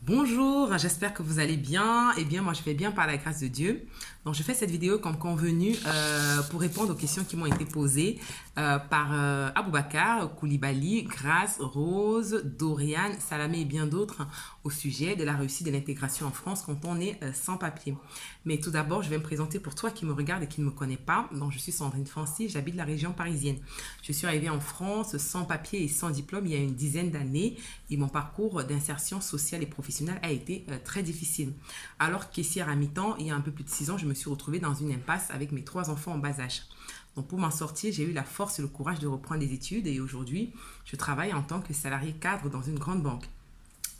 Bonjour, j'espère que vous allez bien. Eh bien, moi, je vais bien par la grâce de Dieu. Donc, je fais cette vidéo comme convenu pour répondre aux questions qui m'ont été posées par Aboubakar, Koulibaly, Grace, Rose, Dorian, Salamé et bien d'autres au sujet de la réussite de l'intégration en France quand on est sans papier. Mais tout d'abord, je vais me présenter pour toi qui me regarde et qui ne me connaît pas. Donc, je suis Sandrine Fancy, j'habite la région parisienne. Je suis arrivée en France sans papier et sans diplôme il y a une dizaine d'années et mon parcours d'insertion sociale et professionnelle a été très difficile. Alors caissière à mi-temps, il y a un peu plus de 6 ans, je me suis retrouvée dans une impasse avec mes 3 enfants en bas âge. Donc pour m'en sortir, j'ai eu la force et le courage de reprendre des études et aujourd'hui, je travaille en tant que salarié cadre dans une grande banque.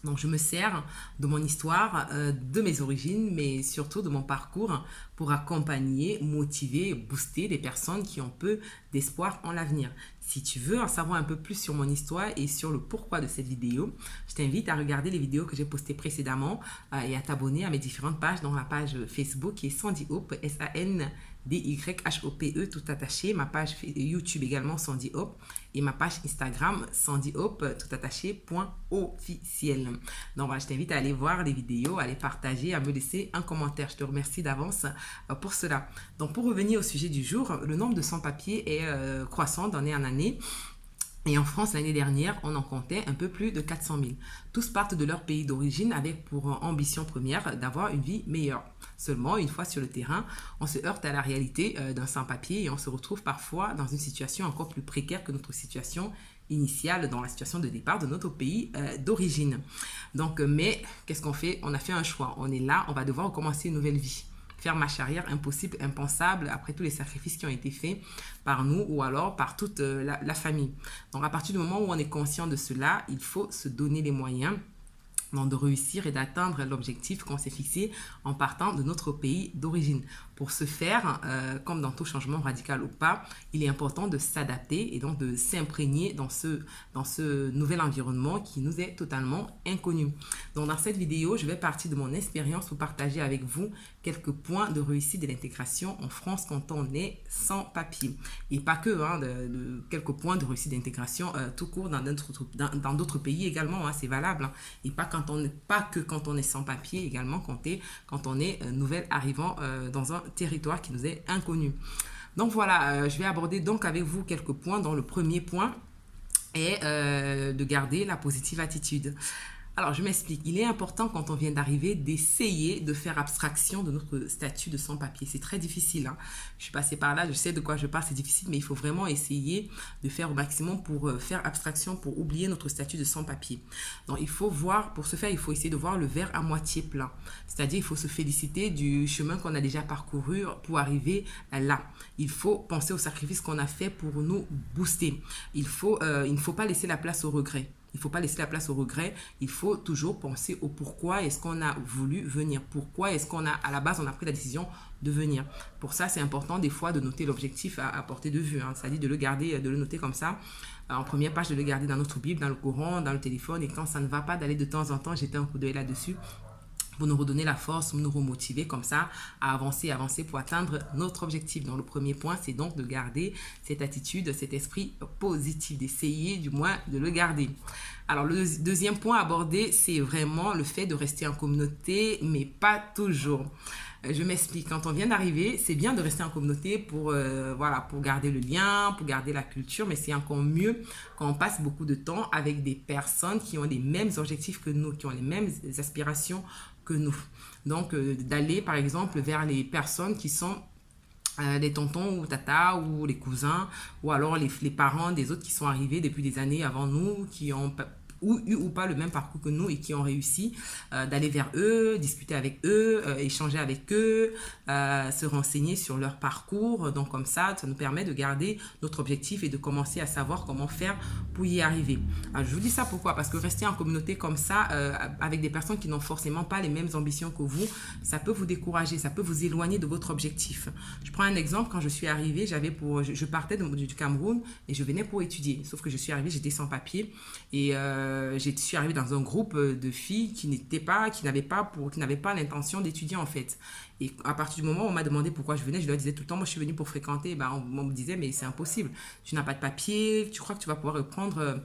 Donc je me sers de mon histoire, de mes origines, mais surtout de mon parcours pour accompagner, motiver, booster des personnes qui ont peu d'espoir en l'avenir. Si tu veux en savoir un peu plus sur mon histoire et sur le pourquoi de cette vidéo, je t'invite à regarder les vidéos que j'ai postées précédemment et à t'abonner à mes différentes pages, dont la page Facebook qui est Sandy Hope, SANDYHOPE, tout attaché, ma page YouTube également Sandy Hope et ma page Instagram Sandy Hope, tout attaché, point officiel. Donc voilà, je t'invite à aller voir les vidéos, à les partager, à me laisser un commentaire. Je te remercie d'avance pour cela. Donc pour revenir au sujet du jour, le nombre de sans-papiers est croissant d'année en année. Et en France, l'année dernière, on en comptait un peu plus de 400 000. Tous partent de leur pays d'origine avec pour ambition première d'avoir une vie meilleure. Seulement, une fois sur le terrain, on se heurte à la réalité d'un sans-papier et on se retrouve parfois dans une situation encore plus précaire que notre situation initiale, dans la situation de départ de notre pays d'origine. Donc, mais qu'est-ce qu'on fait? On a fait un choix. On est là, on va devoir recommencer une nouvelle vie. Faire marche arrière, impossible, impensable, après tous les sacrifices qui ont été faits par nous ou alors par toute la famille. Donc à partir du moment où on est conscient de cela, il faut se donner les moyens de réussir et d'atteindre l'objectif qu'on s'est fixé en partant de notre pays d'origine. Pour ce faire, comme dans tout changement radical ou pas, il est important de s'adapter et donc de s'imprégner dans ce nouvel environnement qui nous est totalement inconnu. Donc dans cette vidéo, je vais partir de mon expérience pour partager avec vous quelques points de réussite de l'intégration en France quand on est sans papier. Et pas que, de quelques points de réussite d'intégration tout court dans d'autres pays également, c'est valable. Et pas que quand on est sans papier, également quand on est nouvel arrivant dans un territoire qui nous est inconnu. Donc voilà, je vais aborder donc avec vous quelques points dont le premier point est de garder la positive attitude. Alors, je m'explique. Il est important quand on vient d'arriver d'essayer de faire abstraction de notre statut de sans-papier. C'est très difficile. Je suis passée par là, je sais de quoi je parle, c'est difficile, mais il faut vraiment essayer de faire au maximum pour faire abstraction, pour oublier notre statut de sans-papier. Donc, il faut voir, pour ce faire, il faut essayer de voir le verre à moitié plein. C'est-à-dire, il faut se féliciter du chemin qu'on a déjà parcouru pour arriver là. Il faut penser au sacrifice qu'on a fait pour nous booster. Il ne faut pas laisser la place au regret. Il ne faut pas laisser la place au regret. Il faut toujours penser au pourquoi est-ce qu'on a voulu venir. Pourquoi est-ce à la base, on a pris la décision de venir. Pour ça, c'est important des fois de noter l'objectif à portée de vue. C'est-à-dire de le garder, de le noter comme ça. En première page, de le garder dans notre Bible, dans le Coran, dans le téléphone. Et quand ça ne va pas, d'aller de temps en temps jeter un coup d'œil là-dessus pour nous redonner la force, pour nous remotiver comme ça à avancer pour atteindre notre objectif. Donc le premier point, c'est donc de garder cette attitude, cet esprit positif, d'essayer du moins de le garder. Alors le deuxième point à aborder, c'est vraiment le fait de rester en communauté, mais pas toujours. Je m'explique. Quand on vient d'arriver, c'est bien de rester en communauté pour garder le lien, pour garder la culture, mais c'est encore mieux quand on passe beaucoup de temps avec des personnes qui ont les mêmes objectifs que nous, qui ont les mêmes aspirations que nous. Donc, d'aller, par exemple, vers les personnes qui sont les tontons ou tatas ou les cousins ou alors les parents des autres qui sont arrivés depuis des années avant nous, qui ont eu ou pas le même parcours que nous et qui ont réussi d'aller vers eux, discuter avec eux, échanger avec eux, se renseigner sur leur parcours. Donc comme ça nous permet de garder notre objectif et de commencer à savoir comment faire pour y arriver. Alors, je vous dis ça pourquoi? Parce que rester en communauté comme ça, avec des personnes qui n'ont forcément pas les mêmes ambitions que vous, ça peut vous décourager, ça peut vous éloigner de votre objectif. Je prends un exemple. Quand je suis arrivée, je partais du Cameroun et je venais pour étudier. Sauf que je suis arrivée, j'étais sans papier et je suis arrivée dans un groupe de filles qui n'avaient pas l'intention d'étudier en fait. Et à partir du moment où on m'a demandé pourquoi je venais, je leur disais tout le temps, moi je suis venue pour fréquenter. On me disait, mais c'est impossible. Tu n'as pas de papier, tu crois que tu vas pouvoir reprendre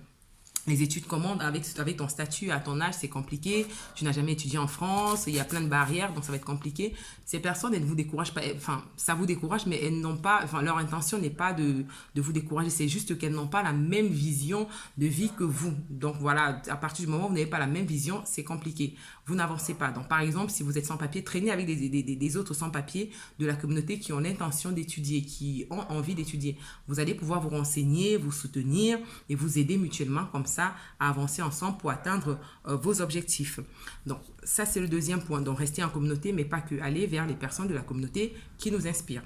les études commandent avec ton statut à ton âge, c'est compliqué. Tu n'as jamais étudié en France, il y a plein de barrières, donc ça va être compliqué. Ces personnes, elles ne vous découragent pas, enfin, ça vous décourage, mais elles n'ont pas, enfin, leur intention n'est pas de vous décourager, c'est juste qu'elles n'ont pas la même vision de vie que vous. Donc voilà, à partir du moment où vous n'avez pas la même vision, c'est compliqué. Vous n'avancez pas. Donc par exemple, si vous êtes sans papier, traînez avec des autres sans papier de la communauté qui ont l'intention d'étudier, qui ont envie d'étudier. Vous allez pouvoir vous renseigner, vous soutenir et vous aider mutuellement comme ça à avancer ensemble pour atteindre vos objectifs. Donc ça c'est le deuxième point. Donc rester en communauté, mais pas que, aller vers les personnes de la communauté qui nous inspirent.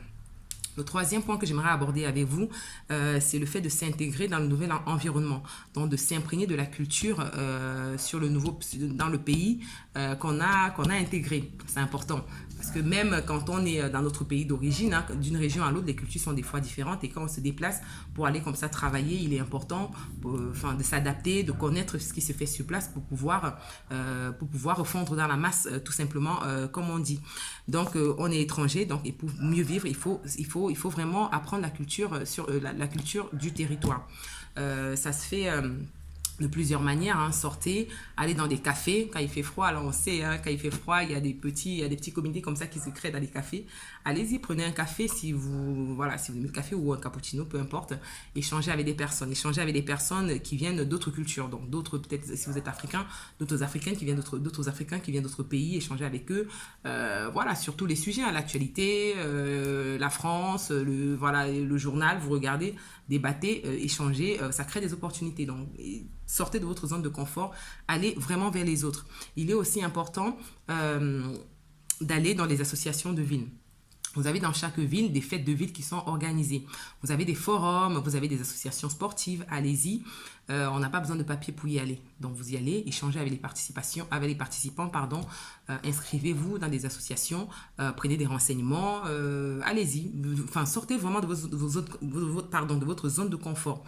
Le troisième point que j'aimerais aborder avec vous, c'est le fait de s'intégrer dans le nouvel environnement, donc de s'imprégner de la culture dans le pays qu'on a intégré. C'est important. Parce que même quand on est dans notre pays d'origine, hein, d'une région à l'autre, les cultures sont des fois différentes. Et quand on se déplace pour aller comme ça travailler, il est important de s'adapter, de connaître ce qui se fait sur place pour pouvoir fondre dans la masse, tout simplement, comme on dit. Donc, on est étranger, donc, et pour mieux vivre, il faut vraiment apprendre la culture, la culture du territoire. Ça se fait de plusieurs manières, hein. Sortez, allez dans des cafés quand il fait froid. Alors on sait, hein, quand il fait froid, il y a des petits comités comme ça qui se créent dans les cafés. Allez-y, prenez un café si vous aimez le café ou un cappuccino, peu importe. Échangez avec des personnes qui viennent d'autres cultures, donc d'autres, peut-être si vous êtes africain, d'autres Africains qui viennent d'autres pays. Échangez avec eux, sur tous les sujets, hein, l'actualité, la France, le journal, vous regardez, débattez, échangez, ça crée des opportunités. Donc sortez de votre zone de confort, allez vraiment vers les autres. Il est aussi important d'aller dans les associations de villes. Vous avez dans chaque ville des fêtes de ville qui sont organisées. Vous avez des forums, vous avez des associations sportives, allez-y. On n'a pas besoin de papier pour y aller. Donc vous y allez, échangez avec les participants, inscrivez-vous dans des associations, prenez des renseignements, allez-y. Enfin, sortez vraiment de votre zone de confort.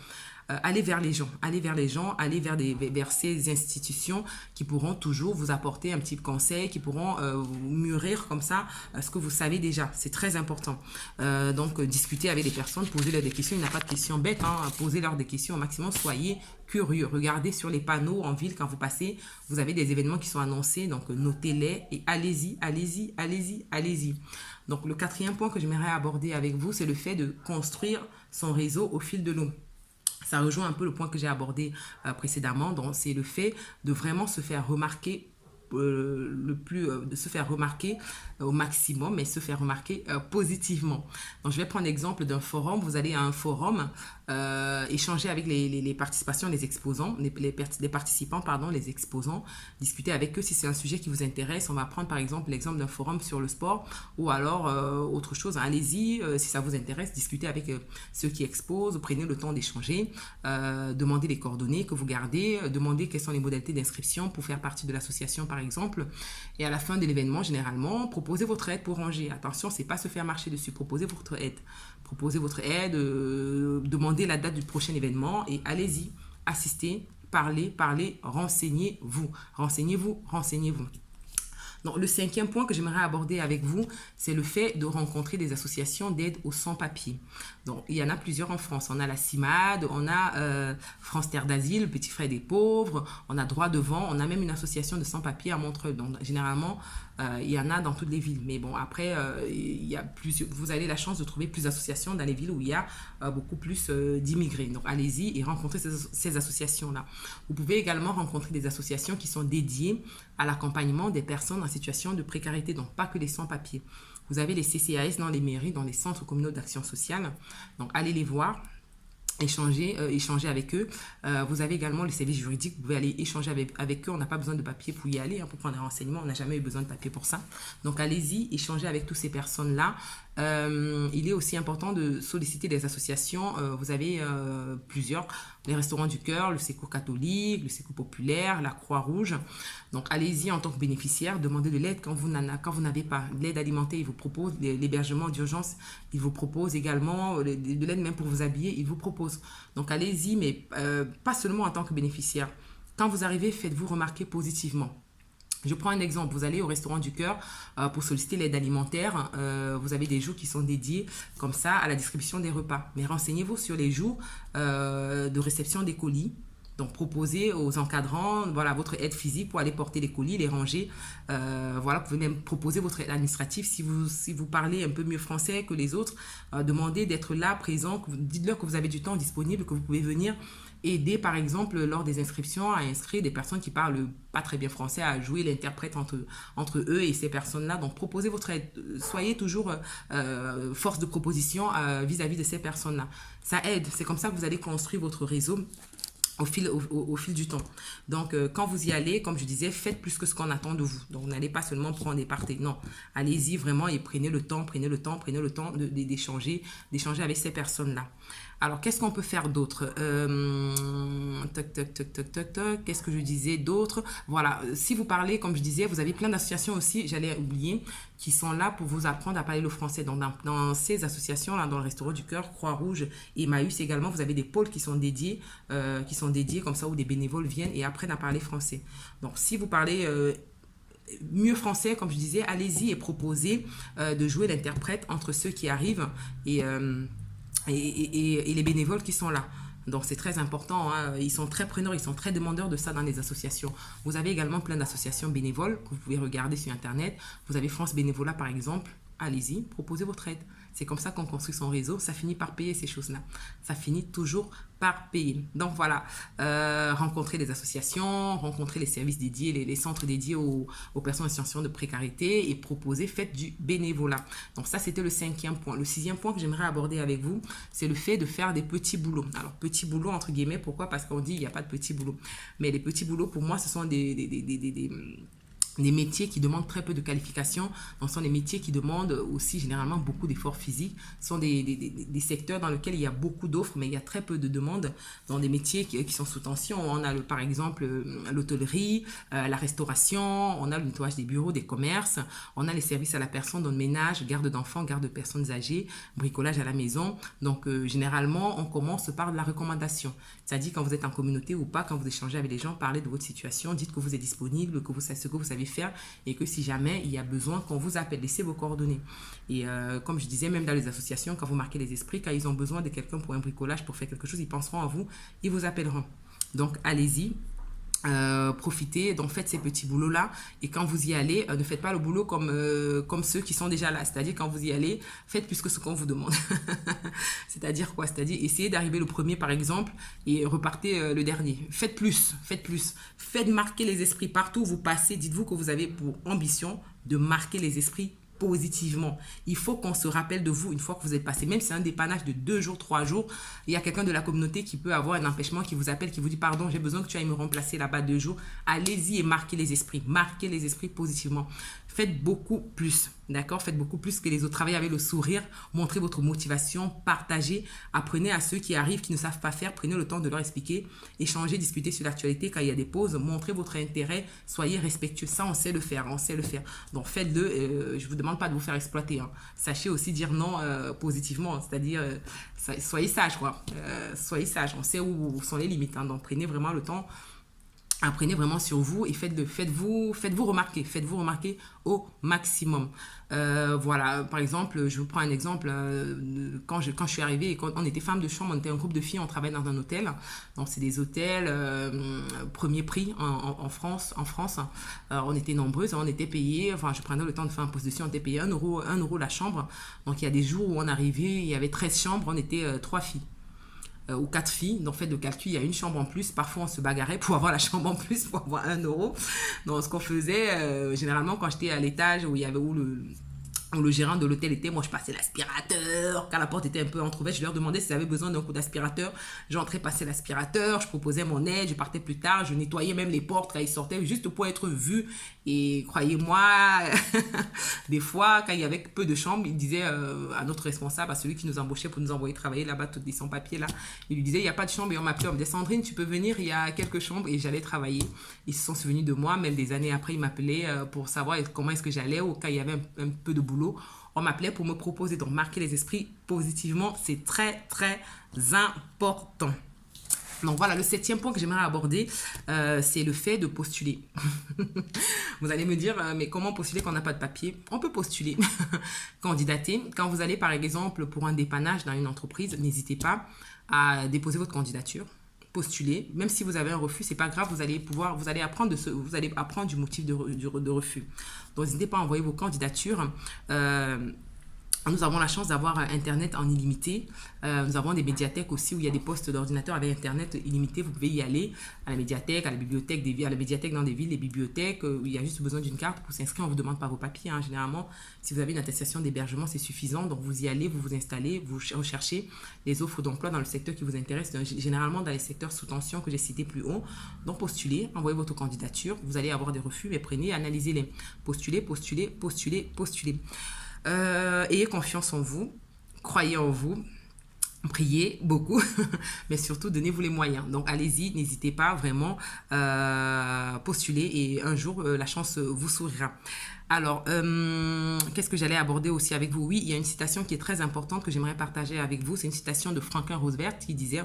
Allez vers les gens, allez vers ces institutions qui pourront toujours vous apporter un petit conseil, qui pourront mûrir comme ça ce que vous savez déjà. C'est très important. Donc, discutez avec les personnes, posez-leur des questions. Il n'y a pas de questions bêtes, hein. Posez-leur des questions au maximum. Soyez curieux. Regardez sur les panneaux en ville quand vous passez. Vous avez des événements qui sont annoncés, donc notez-les et allez-y. Donc, le quatrième point que j'aimerais aborder avec vous, c'est le fait de construire son réseau au fil de l'eau. Ça rejoint un peu le point que j'ai abordé précédemment, donc c'est le fait de vraiment se faire remarquer de se faire remarquer au maximum, mais se faire remarquer positivement. Donc, je vais prendre l'exemple d'un forum. Vous allez à un forum, échanger avec les participants, les exposants, les participants, les exposants, discuter avec eux si c'est un sujet qui vous intéresse. On va prendre par exemple l'exemple d'un forum sur le sport ou alors autre chose. Allez-y, si ça vous intéresse, discutez avec ceux qui exposent, prenez le temps d'échanger, demandez les coordonnées que vous gardez, demandez quelles sont les modalités d'inscription pour faire partie de l'association par exemple, et à la fin de l'événement, généralement, proposez votre aide pour ranger. Attention, c'est pas se faire marcher dessus, proposez votre aide. Demandez la date du prochain événement et allez-y, assistez, parlez, renseignez-vous. Donc, le cinquième point que j'aimerais aborder avec vous, c'est le fait de rencontrer des associations d'aide aux sans-papiers. Donc, il y en a plusieurs en France. On a la CIMAD, on a France Terre d'Asile, Petit Frère des Pauvres, on a Droit Devant, on a même une association de sans-papiers à Montreuil. Donc, généralement, il y en a dans toutes les villes. Mais bon, après, vous avez la chance de trouver plus d'associations dans les villes où il y a beaucoup plus d'immigrés. Donc, allez-y et rencontrez ces associations-là. Vous pouvez également rencontrer des associations qui sont dédiées à l'accompagnement des personnes en situation de précarité, donc pas que les sans-papiers. Vous avez les CCAS dans les mairies, dans les centres communaux d'action sociale. Donc, allez les voir. Échanger avec eux. Vous avez également le service juridique, vous pouvez aller échanger avec eux. On n'a pas besoin de papier pour y aller, hein, pour prendre des renseignements. On n'a jamais eu besoin de papier pour ça. Donc, allez-y, échangez avec toutes ces personnes-là. Il est aussi important de solliciter des associations. Vous avez plusieurs, les Restaurants du Cœur, le Secours catholique, le Secours populaire, la Croix-Rouge. Donc, allez-y en tant que bénéficiaire, demandez de l'aide quand vous n'avez pas. L'aide alimentaire, ils vous proposent l'hébergement d'urgence, ils vous proposent également de l'aide même pour vous habiller, ils vous proposent. Donc, allez-y, mais pas seulement en tant que bénéficiaire. Quand vous arrivez, faites-vous remarquer positivement. Je prends un exemple, vous allez au Restaurant du Cœur pour solliciter l'aide alimentaire, vous avez des jours qui sont dédiés comme ça à la distribution des repas. Mais renseignez-vous sur les jours de réception des colis. Donc, proposez aux encadrants, voilà, votre aide physique pour aller porter les colis, les ranger. Voilà, vous pouvez même proposer votre aide administrative si vous parlez un peu mieux français que les autres. Demandez d'être là, présent. Dites-leur que vous avez du temps disponible, que vous pouvez venir aider, par exemple, lors des inscriptions, à inscrire des personnes qui parlent pas très bien français, à jouer l'interprète entre eux et ces personnes-là. Donc, proposez votre aide. Soyez toujours force de proposition vis-à-vis de ces personnes-là. Ça aide. C'est comme ça que vous allez construire votre réseau au fil du temps. Donc, quand vous y allez, comme je disais, faites plus que ce qu'on attend de vous. Donc, n'allez pas seulement prendre et partez. Non, allez-y vraiment et prenez le temps d'échanger avec ces personnes-là. Alors, qu'est-ce qu'on peut faire d'autre? Qu'est-ce que je disais d'autre? Voilà, si vous parlez, comme je disais, vous avez plein d'associations aussi, j'allais oublier, qui sont là pour vous apprendre à parler le français. Donc, dans ces associations-là, dans le Restaurant du Cœur, Croix-Rouge et Emmaüs également, vous avez des pôles qui sont dédiés comme ça, où des bénévoles viennent et apprennent à parler français. Donc, si vous parlez mieux français, comme je disais, allez-y et proposez de jouer l'interprète entre ceux qui arrivent et les bénévoles qui sont là. Donc, c'est très important. Hein. Ils sont très preneurs, ils sont très demandeurs de ça dans les associations. Vous avez également plein d'associations bénévoles que vous pouvez regarder sur Internet. Vous avez France Bénévolat, par exemple. Allez-y, proposez votre aide. C'est comme ça qu'on construit son réseau. Ça finit par payer ces choses-là. Ça finit toujours par payer. Donc voilà, rencontrer les associations, rencontrer les services dédiés, les centres dédiés aux personnes en situation de précarité et proposer, faites du bénévolat. Donc ça, c'était le 5e point. Le 6e point que j'aimerais aborder avec vous, c'est le fait de faire des petits boulots. Alors, petits boulots entre guillemets, pourquoi? Parce qu'on dit il n'y a pas de petits boulots. Mais les petits boulots, pour moi, ce sont des métiers qui demandent très peu de qualification. Donc, ce sont des métiers qui demandent aussi généralement beaucoup d'efforts physiques. Ce sont des secteurs dans lesquels il y a beaucoup d'offres, mais il y a très peu de demandes. Dans des métiers qui sont sous tension, on a par exemple l'hôtellerie, la restauration, on a le nettoyage des bureaux, des commerces, on a les services à la personne, donc ménage, garde d'enfants, garde de personnes âgées, bricolage à la maison. Donc, généralement, on commence par de la recommandation. C'est-à-dire quand vous êtes en communauté ou pas, quand vous échangez avec les gens, parlez de votre situation, dites que vous êtes disponible, que vous savez ce que vous savez faire et que si jamais il y a besoin qu'on vous appelle, laissez vos coordonnées. Et comme je disais, même dans les associations, quand vous marquez les esprits, quand ils ont besoin de quelqu'un pour un bricolage, pour faire quelque chose, ils penseront à vous, ils vous appelleront. Donc allez-y. Profitez, donc faites ces petits boulots là et quand vous y allez, ne faites pas le boulot comme ceux qui sont déjà là, c'est-à-dire quand vous y allez, faites plus que ce qu'on vous demande. C'est-à-dire quoi? C'est-à-dire essayez d'arriver le premier par exemple et repartez le dernier. Faites plus, faites marquer les esprits partout où vous passez. Dites-vous que vous avez pour ambition de marquer les esprits positivement. Il faut qu'on se rappelle de vous une fois que vous êtes passé. Même si c'est un dépannage de 2 jours, 3 jours, il y a quelqu'un de la communauté qui peut avoir un empêchement, qui vous appelle, qui vous dit pardon, j'ai besoin que tu ailles me remplacer là-bas 2 jours. Allez-y et marquez les esprits. Marquez les esprits positivement. Faites beaucoup plus, d'accord? Faites beaucoup plus que les autres. Travaillez avec le sourire, montrez votre motivation, partagez, apprenez à ceux qui arrivent, qui ne savent pas faire, prenez le temps de leur expliquer, échangez, discutez sur l'actualité quand il y a des pauses, montrez votre intérêt, soyez respectueux. Ça, on sait le faire, Donc, faites-le. Je ne vous demande pas de vous faire exploiter. Hein. Sachez aussi dire non positivement, c'est-à-dire soyez sage, quoi. Soyez sage. On sait où sont les limites. Hein. Donc, prenez vraiment le temps. Apprenez vraiment sur vous et faites-vous remarquer au maximum. Voilà, par exemple, je vous prends un exemple. Quand je suis arrivée, quand on était femme de chambre, on était un groupe de filles, on travaillait dans un hôtel. Donc, c'est des hôtels premier prix en France. On était nombreuses, on était payées. Enfin, je prenais le temps de faire un poste dessus, on était payé 1 euro la chambre. Donc, il y a des jours où on arrivait, il y avait 13 chambres, on était 3 filles. Ou 4 filles, donc faites le calcul, il y a une chambre en plus, parfois on se bagarrait pour avoir la chambre en plus, pour avoir 1 euro. Donc ce qu'on faisait, généralement quand j'étais à l'étage où le gérant de l'hôtel était, moi je passais l'aspirateur, quand la porte était un peu entrouverte, je leur demandais s'ils avaient besoin d'un coup d'aspirateur, j'entrais passer l'aspirateur, je proposais mon aide, je partais plus tard, je nettoyais même les portes quand ils sortaient, juste pour être vus. Et croyez-moi, des fois, quand il y avait peu de chambres, il disait à notre responsable, à celui qui nous embauchait pour nous envoyer travailler là-bas, tout des sans-papiers là, il lui disait, il n'y a pas de chambre, et on m'appelait, on me disait, Sandrine, tu peux venir, il y a quelques chambres, et j'allais travailler. Ils se sont souvenus de moi, même des années après, ils m'appelaient pour savoir comment est-ce que j'allais, ou quand il y avait un peu de boulot, on m'appelait pour me proposer. Donc, marquer les esprits positivement, c'est très, très important. Donc voilà, le 7e point que j'aimerais aborder, c'est le fait de postuler. Vous allez me dire, mais comment postuler quand on n'a pas de papier? On peut postuler, candidater. Quand vous allez par exemple pour un dépannage dans une entreprise, n'hésitez pas à déposer votre candidature. postuler. Même si vous avez un refus, c'est pas grave, vous allez apprendre vous allez apprendre du motif de refus. Donc n'hésitez pas à envoyer vos candidatures. Nous avons la chance d'avoir Internet en illimité. Nous avons des médiathèques aussi où il y a des postes d'ordinateur avec Internet illimité. Vous pouvez y aller à la médiathèque, à la bibliothèque, à la médiathèque dans des villes, les bibliothèques, où il y a juste besoin d'une carte pour s'inscrire. On ne vous demande pas vos papiers. Généralement, si vous avez une attestation d'hébergement, c'est suffisant. Donc, vous y allez, vous vous installez, vous recherchez les offres d'emploi dans le secteur qui vous intéresse, généralement dans les secteurs sous tension que j'ai cités plus haut. Donc, postulez, envoyez votre candidature. Vous allez avoir des refus, mais prenez, analysez-les. Postulez. Ayez confiance en vous, croyez en vous, priez beaucoup, mais surtout donnez-vous les moyens. Donc allez-y, n'hésitez pas vraiment, postulez et un jour la chance vous sourira. Alors, qu'est-ce que j'allais aborder aussi avec vous? Oui, il y a une citation qui est très importante que j'aimerais partager avec vous. C'est une citation de Franklin Roosevelt qui disait,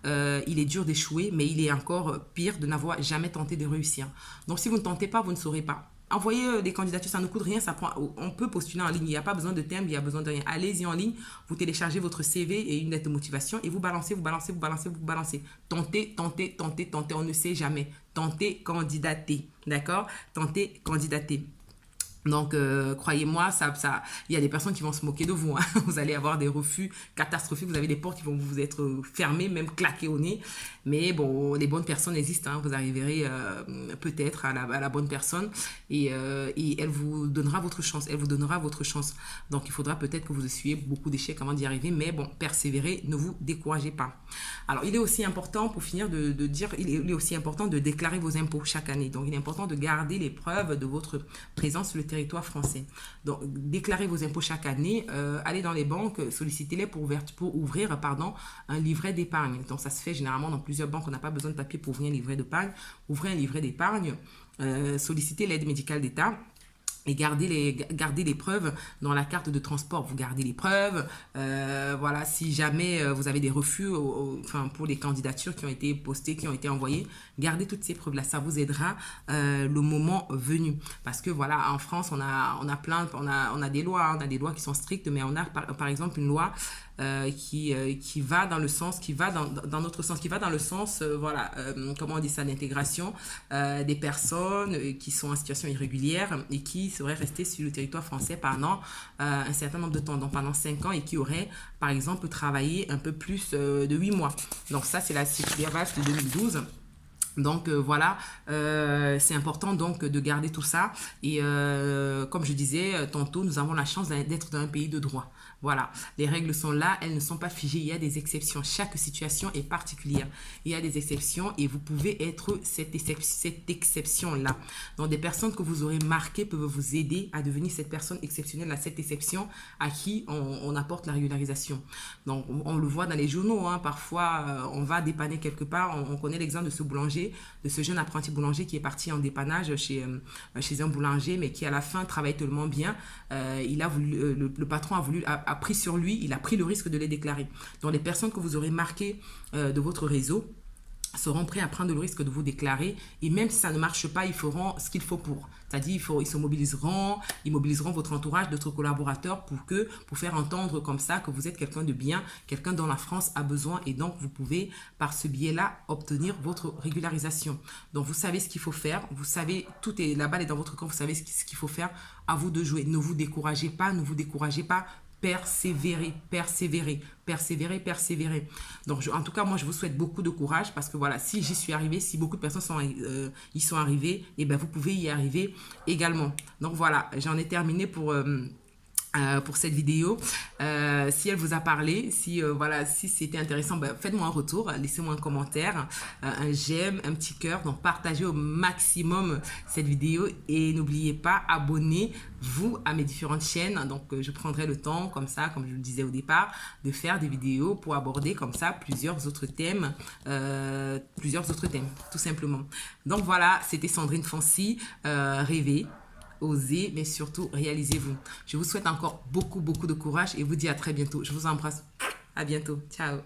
il est dur d'échouer, mais il est encore pire de n'avoir jamais tenté de réussir. Donc, si vous ne tentez pas, vous ne saurez pas. Envoyez des candidatures, ça ne coûte rien, on peut postuler en ligne, il n'y a pas besoin de thème, il n'y a besoin de rien. Allez-y en ligne, vous téléchargez votre CV et une lettre de motivation et vous balancez. Tentez, on ne sait jamais. Tentez, candidatez, d'accord? Tentez, candidatez. Donc, croyez-moi, il y a des personnes qui vont se moquer de vous. Vous allez avoir des refus catastrophiques. Vous avez des portes qui vont vous être fermées, même claquées au nez. Mais bon, les bonnes personnes existent. Vous arriverez peut-être à la bonne personne et elle vous donnera votre chance. Donc, il faudra peut-être que vous essuyez beaucoup d'échecs avant d'y arriver. Mais bon, persévérez, ne vous découragez pas. Alors, il est aussi important, pour finir de dire, il est aussi important de déclarer vos impôts chaque année. Donc, il est important de garder les preuves de votre présence sur le territoire français. Donc, déclarez vos impôts chaque année, allez dans les banques, sollicitez-les pour ouvrir un livret d'épargne. Donc, ça se fait généralement dans plusieurs banques, on n'a pas besoin de papier pour ouvrir un livret d'épargne. Ouvrez un livret d'épargne, sollicitez l'aide médicale d'État. Et gardez les preuves dans la carte de transport. Vous gardez les preuves. Voilà, si jamais vous avez des refus pour les candidatures qui ont été postées, qui ont été envoyées, gardez toutes ces preuves-là. Ça vous aidera le moment venu. Parce que voilà, en France, on a des lois. On a des lois qui sont strictes, mais on a par exemple une loi qui va dans le sens, qui va dans notre sens, qui va dans le sens, comment on dit ça, d'intégration des personnes qui sont en situation irrégulière et qui seraient restées sur le territoire français pendant un certain nombre de temps, donc pendant 5 ans, et qui auraient, par exemple, travaillé un peu plus de 8 mois. Donc ça, c'est la circulaire de 2012. Donc voilà, c'est important donc de garder tout ça. Et comme je disais tantôt, nous avons la chance d'être dans un pays de droit. Voilà, les règles sont là, elles ne sont pas figées, il y a des exceptions. Chaque situation est particulière. Il y a des exceptions et vous pouvez être cette exception-là. Donc des personnes que vous aurez marquées peuvent vous aider à devenir cette personne exceptionnelle, à cette exception à qui on apporte la régularisation. Donc on le voit dans les journaux, parfois on va dépanner quelque part. On connaît l'exemple de ce boulanger, de ce jeune apprenti boulanger qui est parti en dépannage chez un boulanger, mais qui à la fin travaille tellement bien. Le patron a pris sur lui, il a pris le risque de les déclarer. Donc les personnes que vous aurez marquées de votre réseau seront prêts à prendre le risque de vous déclarer, et même si ça ne marche pas, ils feront ce qu'il faut pour. C'est-à-dire, ils mobiliseront votre entourage, d'autres collaborateurs pour faire entendre comme ça que vous êtes quelqu'un de bien, quelqu'un dont la France a besoin, et donc vous pouvez par ce biais-là obtenir votre régularisation. Donc vous savez ce qu'il faut faire, vous savez, la balle est dans votre camp, vous savez ce qu'il faut faire, à vous de jouer. Ne vous découragez pas, persévérer. Donc, en tout cas, moi, je vous souhaite beaucoup de courage parce que voilà, si j'y suis arrivée, si beaucoup de personnes y sont arrivées, et ben, vous pouvez y arriver également. Donc, voilà, j'en ai terminé pour cette vidéo. Si elle vous a parlé, si c'était intéressant, faites-moi un retour, laissez-moi un commentaire, un j'aime, un petit cœur. Donc partagez au maximum cette vidéo et n'oubliez pas, abonnez-vous à mes différentes chaînes. Donc je prendrai le temps, comme ça, comme je le disais au départ, de faire des vidéos pour aborder comme ça plusieurs autres thèmes, tout simplement. Donc voilà, c'était Sandrine Fancy, rêvez, osez, mais surtout réalisez-vous. Je vous souhaite encore beaucoup de courage et vous dis à très bientôt. Je vous embrasse. À bientôt. Ciao.